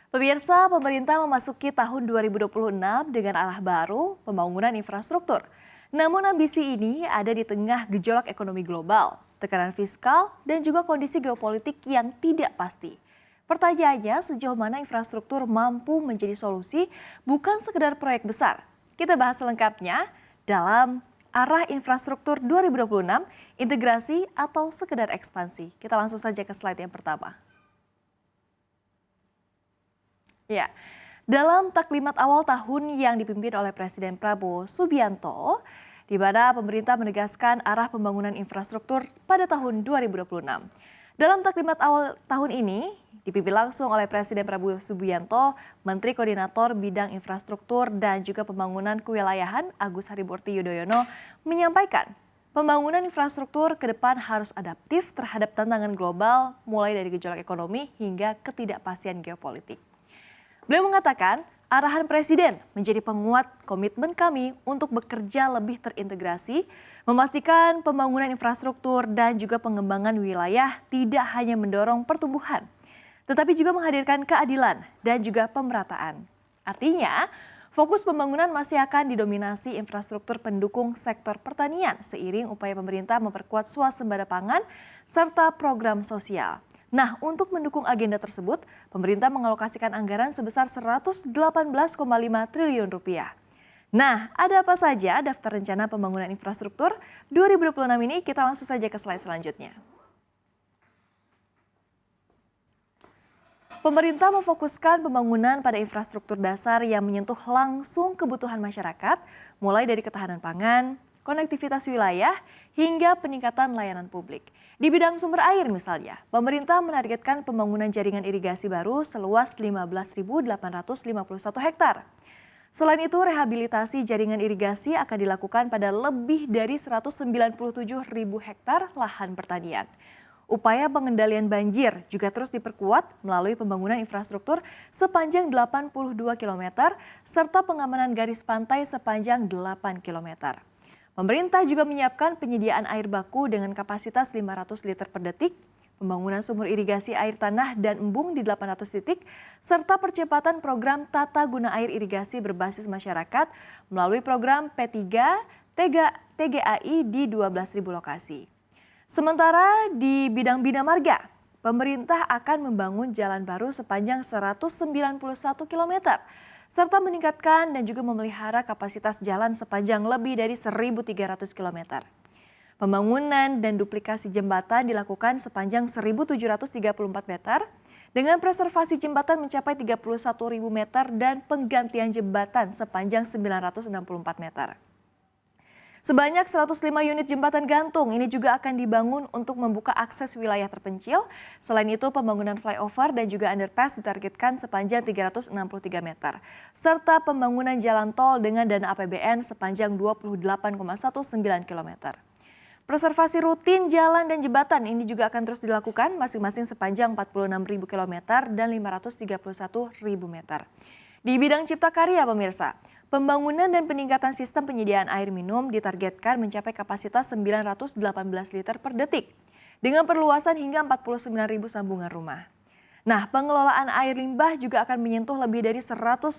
Pemirsa, pemerintah memasuki tahun 2026 dengan arah baru pembangunan infrastruktur. Namun ambisi ini ada di tengah gejolak ekonomi global, tekanan fiskal, dan juga kondisi geopolitik yang tidak pasti. Pertanyaannya, sejauh mana infrastruktur mampu menjadi solusi bukan sekedar proyek besar. Kita bahas selengkapnya dalam arah infrastruktur 2026, integrasi atau sekedar ekspansi. Kita langsung saja ke slide yang pertama. Ya, dalam taklimat awal tahun yang dipimpin oleh Presiden Prabowo Subianto, di mana pemerintah menegaskan arah pembangunan infrastruktur pada tahun 2026. Dalam taklimat awal tahun ini, dipimpin langsung oleh Presiden Prabowo Subianto, Menteri Koordinator Bidang Infrastruktur dan juga Pembangunan Kewilayahan Agus Harimurti Yudhoyono menyampaikan pembangunan infrastruktur ke depan harus adaptif terhadap tantangan global mulai dari gejolak ekonomi hingga ketidakpastian geopolitik. Beliau mengatakan, arahan Presiden menjadi penguat komitmen kami untuk bekerja lebih terintegrasi, memastikan pembangunan infrastruktur dan juga pengembangan wilayah tidak hanya mendorong pertumbuhan, tetapi juga menghadirkan keadilan dan juga pemerataan. Artinya, fokus pembangunan masih akan didominasi infrastruktur pendukung sektor pertanian seiring upaya pemerintah memperkuat swasembada pangan serta program sosial. Nah, untuk mendukung agenda tersebut, pemerintah mengalokasikan anggaran sebesar 118,5 triliun rupiah. Nah, ada apa saja daftar rencana pembangunan infrastruktur 2026 ini? Kita langsung saja ke slide selanjutnya. Pemerintah memfokuskan pembangunan pada infrastruktur dasar yang menyentuh langsung kebutuhan masyarakat, mulai dari ketahanan pangan, konektivitas wilayah, hingga peningkatan layanan publik. Di bidang sumber air misalnya, pemerintah menargetkan pembangunan jaringan irigasi baru seluas 15.851 hektar. Selain itu, rehabilitasi jaringan irigasi akan dilakukan pada lebih dari 197.000 hektar lahan pertanian. Upaya pengendalian banjir juga terus diperkuat melalui pembangunan infrastruktur sepanjang 82 km serta pengamanan garis pantai sepanjang 8 km. Pemerintah juga menyiapkan penyediaan air baku dengan kapasitas 500 liter per detik, pembangunan sumur irigasi air tanah dan embung di 800 titik, serta percepatan program tata guna air irigasi berbasis masyarakat melalui program P3 TGAI di 12.000 lokasi. Sementara di bidang bina marga, pemerintah akan membangun jalan baru sepanjang 191 km, serta meningkatkan dan juga memelihara kapasitas jalan sepanjang lebih dari 1.300 km. Pembangunan dan duplikasi jembatan dilakukan sepanjang 1.734 meter, dengan preservasi jembatan mencapai 31.000 meter dan penggantian jembatan sepanjang 964 meter. Sebanyak 105 unit jembatan gantung ini juga akan dibangun untuk membuka akses wilayah terpencil. Selain itu, pembangunan flyover dan juga underpass ditargetkan sepanjang 363 meter. Serta pembangunan jalan tol dengan dana APBN sepanjang 28,19 km. Preservasi rutin jalan dan jembatan ini juga akan terus dilakukan masing-masing sepanjang 46.000 km dan 531.000 meter. Di bidang cipta karya pemirsa, pembangunan dan peningkatan sistem penyediaan air minum ditargetkan mencapai kapasitas 918 liter per detik dengan perluasan hingga 49.000 sambungan rumah. Nah, pengelolaan air limbah juga akan menyentuh lebih dari 115.000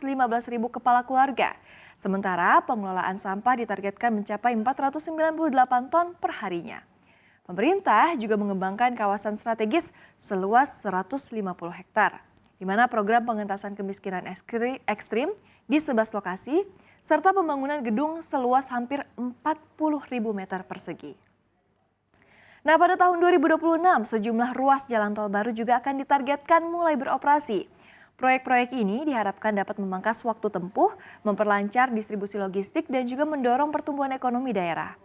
kepala keluarga. Sementara pengelolaan sampah ditargetkan mencapai 498 ton per harinya. Pemerintah juga mengembangkan kawasan strategis seluas 150 hektar, di mana program pengentasan kemiskinan ekstrim di 11 lokasi, serta pembangunan gedung seluas hampir 40.000 meter persegi. Nah, pada tahun 2026, sejumlah ruas jalan tol baru juga akan ditargetkan mulai beroperasi. Proyek-proyek ini diharapkan dapat memangkas waktu tempuh, memperlancar distribusi logistik, dan juga mendorong pertumbuhan ekonomi daerah.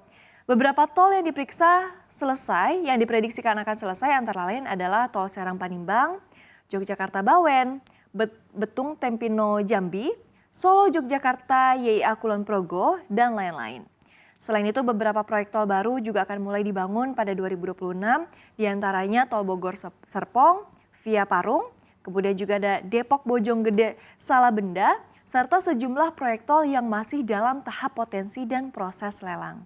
Beberapa tol yang yang diprediksikan akan selesai antara lain adalah Tol Serang Panimbang, Yogyakarta Bawen, Betung Tempino Jambi, Solo Yogyakarta YIA Kulon Progo, dan lain-lain. Selain itu, beberapa proyek tol baru juga akan mulai dibangun pada 2026, diantaranya Tol Bogor Serpong, Via Parung, kemudian juga ada Depok Bojonggede Salabenda, serta sejumlah proyek tol yang masih dalam tahap potensi dan proses lelang.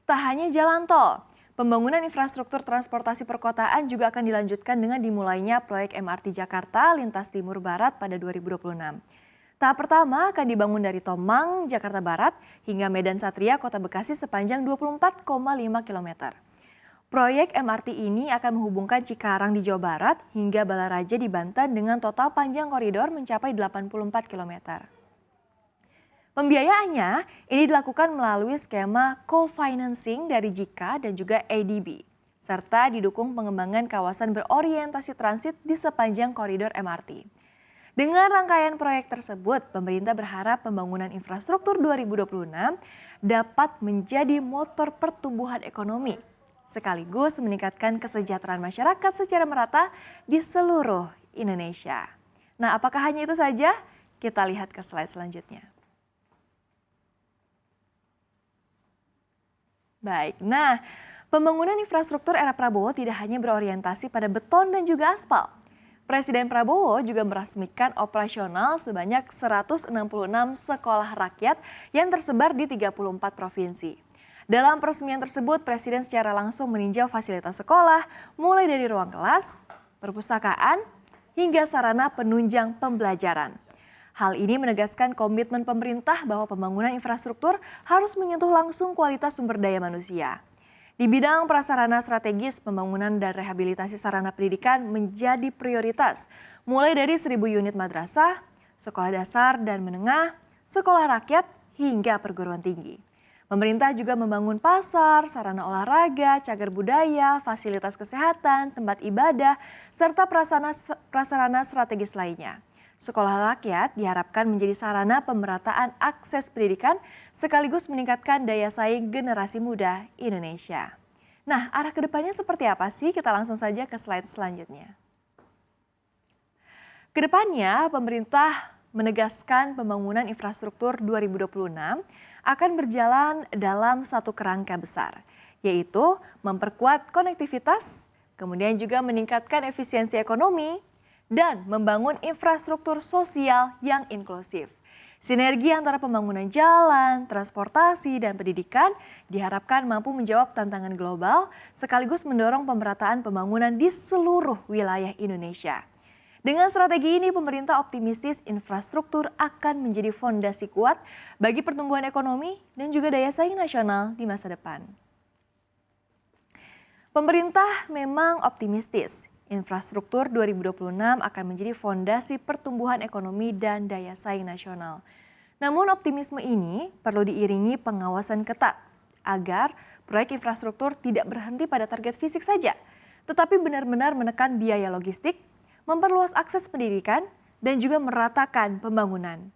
Tak hanya jalan tol, Pembangunan infrastruktur transportasi perkotaan juga akan dilanjutkan dengan dimulainya proyek MRT Jakarta Lintas Timur Barat pada 2026. Tahap pertama akan dibangun dari Tomang, Jakarta Barat, hingga Medan Satria, Kota Bekasi sepanjang 24,5 km. Proyek MRT ini akan menghubungkan Cikarang di Jawa Barat hingga Balaraja di Banten dengan total panjang koridor mencapai 84 km. Pembiayaannya ini dilakukan melalui skema co-financing dari JIKA dan juga ADB, serta didukung pengembangan kawasan berorientasi transit di sepanjang koridor MRT. Dengan rangkaian proyek tersebut, pemerintah berharap pembangunan infrastruktur 2026 dapat menjadi motor pertumbuhan ekonomi, sekaligus meningkatkan kesejahteraan masyarakat secara merata di seluruh Indonesia. Nah, apakah hanya itu saja? Kita lihat ke slide selanjutnya. Baik, nah pembangunan infrastruktur era Prabowo tidak hanya berorientasi pada beton dan juga aspal. Presiden Prabowo juga meresmikan operasional sebanyak 166 sekolah rakyat yang tersebar di 34 provinsi. Dalam peresmian tersebut, Presiden secara langsung meninjau fasilitas sekolah, mulai dari ruang kelas, perpustakaan, hingga sarana penunjang pembelajaran. Hal ini menegaskan komitmen pemerintah bahwa pembangunan infrastruktur harus menyentuh langsung kualitas sumber daya manusia. Di bidang prasarana strategis, pembangunan dan rehabilitasi sarana pendidikan menjadi prioritas, mulai dari 1.000 unit madrasah, sekolah dasar dan menengah, sekolah rakyat, hingga perguruan tinggi. Pemerintah juga membangun pasar, sarana olahraga, cagar budaya, fasilitas kesehatan, tempat ibadah, serta prasarana strategis lainnya. Sekolah rakyat diharapkan menjadi sarana pemerataan akses pendidikan sekaligus meningkatkan daya saing generasi muda Indonesia. Nah, arah kedepannya seperti apa sih? Kita langsung saja ke slide selanjutnya. Kedepannya, pemerintah menegaskan pembangunan infrastruktur 2026 akan berjalan dalam satu kerangka besar, yaitu memperkuat konektivitas, kemudian juga meningkatkan efisiensi ekonomi, dan membangun infrastruktur sosial yang inklusif. Sinergi antara pembangunan jalan, transportasi, dan pendidikan diharapkan mampu menjawab tantangan global sekaligus mendorong pemerataan pembangunan di seluruh wilayah Indonesia. Dengan strategi ini, pemerintah optimistis infrastruktur akan menjadi fondasi kuat bagi pertumbuhan ekonomi dan juga daya saing nasional di masa depan. Pemerintah memang optimistis. Infrastruktur 2026 akan menjadi fondasi pertumbuhan ekonomi dan daya saing nasional. Namun optimisme ini perlu diiringi pengawasan ketat agar proyek infrastruktur tidak berhenti pada target fisik saja, tetapi benar-benar menekan biaya logistik, memperluas akses pendidikan, dan juga meratakan pembangunan.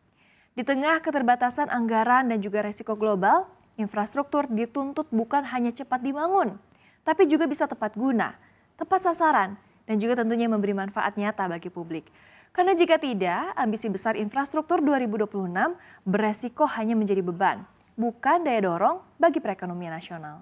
Di tengah keterbatasan anggaran dan juga resiko global, infrastruktur dituntut bukan hanya cepat dibangun, tapi juga bisa tepat guna, tepat sasaran, dan juga tentunya memberi manfaat nyata bagi publik. Karena jika tidak, ambisi besar infrastruktur 2026 beresiko hanya menjadi beban, bukan daya dorong bagi perekonomian nasional.